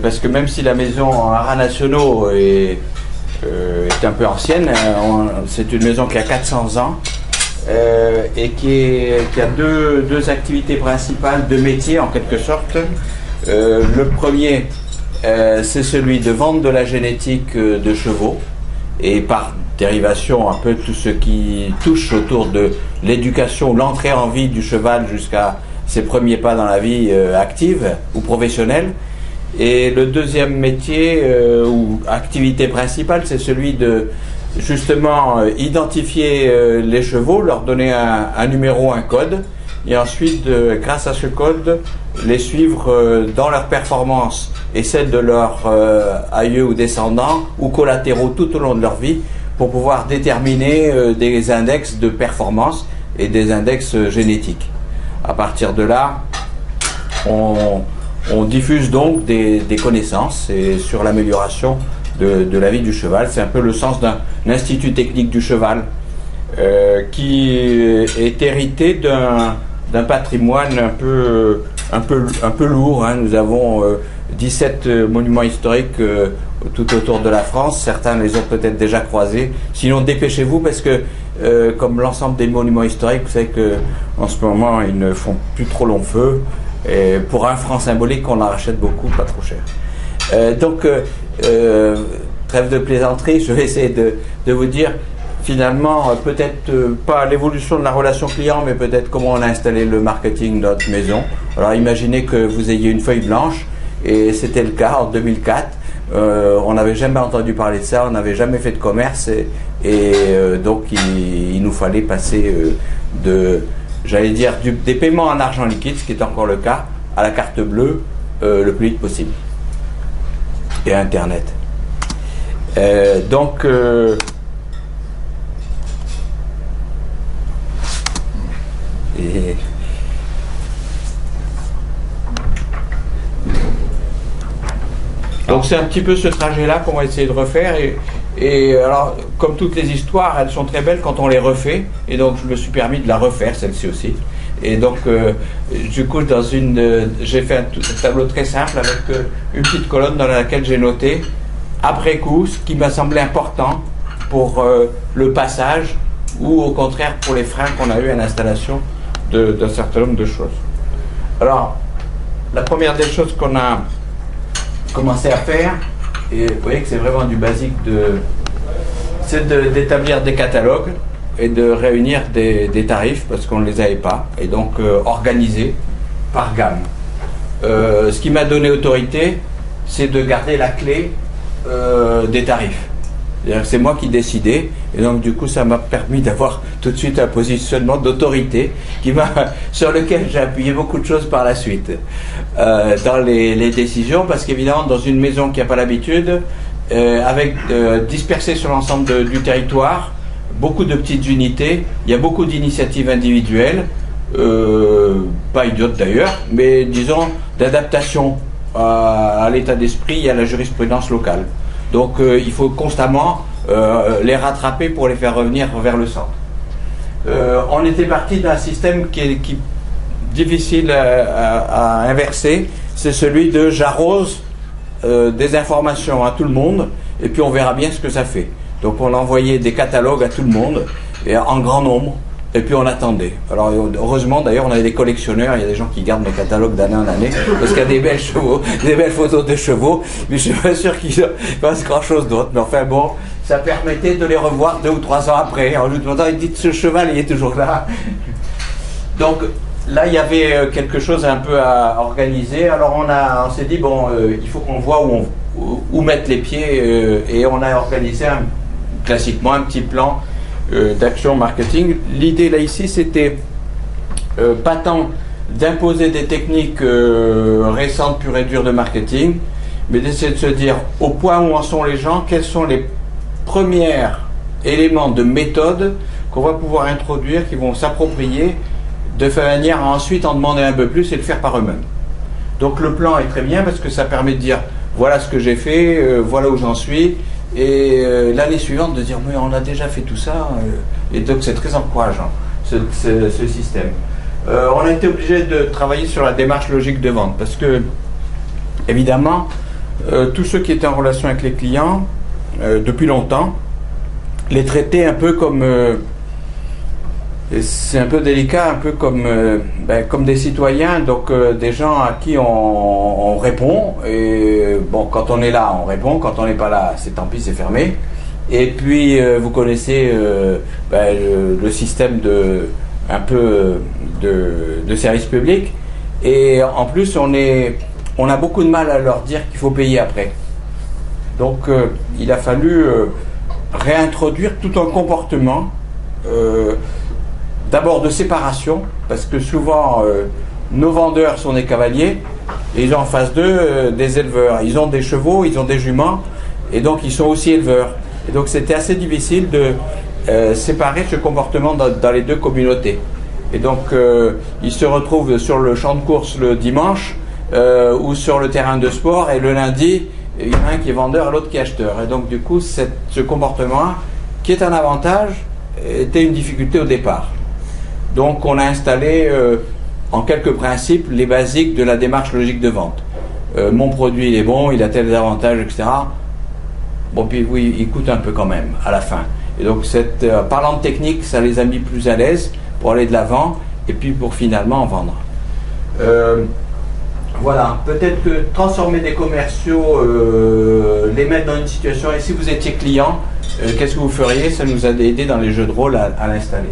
parce que même si la maison en haras nationaux est un peu ancienne, c'est une maison qui a 400 ans et qui a deux activités principales, deux métiers en quelque sorte. Le premier, c'est celui de vendre de la génétique de chevaux, et par dérivation un peu tout ce qui touche autour de l'éducation, l'entrée en vie du cheval jusqu'à ses premiers pas dans la vie active ou professionnelle. Et le deuxième métier ou activité principale, c'est celui de justement identifier les chevaux, leur donner un numéro, un code, et ensuite grâce à ce code les suivre dans leur performance et celle de leurs aïeux ou descendants ou collatéraux tout au long de leur vie, pour pouvoir déterminer des index de performance et des index génétiques. À partir de là, on diffuse donc des connaissances sur l'amélioration de la vie du cheval. C'est un peu le sens d'un institut technique du cheval qui est hérité d'un patrimoine un peu lourd. Hein. Nous avons 17 monuments historiques tout autour de la France. Certains les ont peut-être déjà croisés. Sinon, dépêchez-vous parce que comme l'ensemble des monuments historiques, vous savez que en ce moment ils ne font plus trop long feu. Et pour un franc symbolique, on en rachète beaucoup, pas trop cher. Donc, trêve de plaisanterie, je vais essayer de vous dire finalement, peut-être pas l'évolution de la relation client, mais peut-être comment on a installé le marketing de notre maison. Alors, imaginez que vous ayez une feuille blanche, et c'était le cas en 2004. On n'avait jamais entendu parler de ça, on n'avait jamais fait de commerce, et donc il nous fallait passer j'allais dire des paiements en argent liquide, ce qui est encore le cas, à la carte bleue le plus vite possible, et à Internet. Donc c'est un petit peu ce trajet-là qu'on va essayer de refaire, et alors comme toutes les histoires, elles sont très belles quand on les refait, et donc je me suis permis de la refaire, celle-ci aussi. Et donc du coup j'ai fait un tableau très simple avec une petite colonne dans laquelle j'ai noté après coup ce qui m'a semblé important pour le passage, ou au contraire pour les freins qu'on a eu à l'installation d'un certain nombre de choses. Alors la première des choses qu'on a commencé à faire, et vous voyez que c'est vraiment du basique, c'est d'établir des catalogues et de réunir des tarifs, parce qu'on ne les avait pas, et donc organiser par gamme. Ce qui m'a donné autorité, c'est de garder la clé des tarifs. C'est moi qui décidais, et donc du coup ça m'a permis d'avoir tout de suite un positionnement d'autorité sur lequel j'ai appuyé beaucoup de choses par la suite dans les décisions, parce qu'évidemment dans une maison qui n'a pas l'habitude, dispersée sur l'ensemble du territoire, beaucoup de petites unités, il y a beaucoup d'initiatives individuelles, pas idiotes d'ailleurs, mais disons d'adaptation à l'état d'esprit et à la jurisprudence locale. Donc il faut constamment les rattraper pour les faire revenir vers le centre. On était parti d'un système qui est difficile à inverser, c'est celui de j'arrose des informations à tout le monde, et puis on verra bien ce que ça fait. Donc on envoyait des catalogues à tout le monde, et en grand nombre, et puis on attendait. Alors heureusement d'ailleurs on avait des collectionneurs, il y a des gens qui gardent mes catalogues d'année en année, parce qu'il y a des belles chevaux, des belles photos de chevaux, mais je suis pas sûr qu'ils fassent grand chose d'autre. Mais enfin bon, ça permettait de les revoir 2 ou 3 ans après, en lui demandant, il dit ce cheval il est toujours là. Donc là il y avait quelque chose un peu à organiser. Alors on s'est dit bon, il faut qu'on voit où mettre les pieds, et on a organisé classiquement un petit plan d'action marketing. L'idée là ici c'était pas tant d'imposer des techniques récentes pures et dures de marketing, mais d'essayer de se dire au point où en sont les gens, quels sont les premiers éléments de méthode qu'on va pouvoir introduire, qui vont s'approprier de manière à ensuite en demander un peu plus et le faire par eux-mêmes. Donc le plan est très bien parce que ça permet de dire voilà ce que j'ai fait, voilà où j'en suis, et l'année suivante de dire mais on a déjà fait tout ça, et donc c'est très encourageant ce système. On a été obligé de travailler sur la démarche logique de vente, parce que évidemment, tous ceux qui étaient en relation avec les clients depuis longtemps, les traitaient un peu comme, et c'est un peu délicat, un peu comme, comme des citoyens, donc des gens à qui on répond, et bon, quand on est là, on répond, quand on n'est pas là, c'est tant pis, c'est fermé. Et puis, vous connaissez le système un peu de service public, et en plus, on a beaucoup de mal à leur dire qu'il faut payer après. Donc, il a fallu réintroduire tout un comportement, d'abord de séparation, parce que souvent nos vendeurs sont des cavaliers et ils ont en face d'eux des éleveurs. Ils ont des chevaux, ils ont des juments et donc ils sont aussi éleveurs. Et donc c'était assez difficile de séparer ce comportement dans les deux communautés. Et donc ils se retrouvent sur le champ de course le dimanche ou sur le terrain de sport, et le lundi il y en a un qui est vendeur et l'autre qui est acheteur. Et donc du coup ce comportement qui est un avantage était une difficulté au départ. Donc on a installé en quelques principes les basiques de la démarche logique de vente. Mon produit il est bon, il a tel avantage, etc. Bon, puis oui, il coûte un peu quand même à la fin. Et donc parlant de technique, ça les a mis plus à l'aise pour aller de l'avant et puis pour finalement en vendre. Voilà, peut-être que transformer des commerciaux, les mettre dans une situation, et si vous étiez client, qu'est-ce que vous feriez? Ça nous a aidé dans les jeux de rôle à l'installer.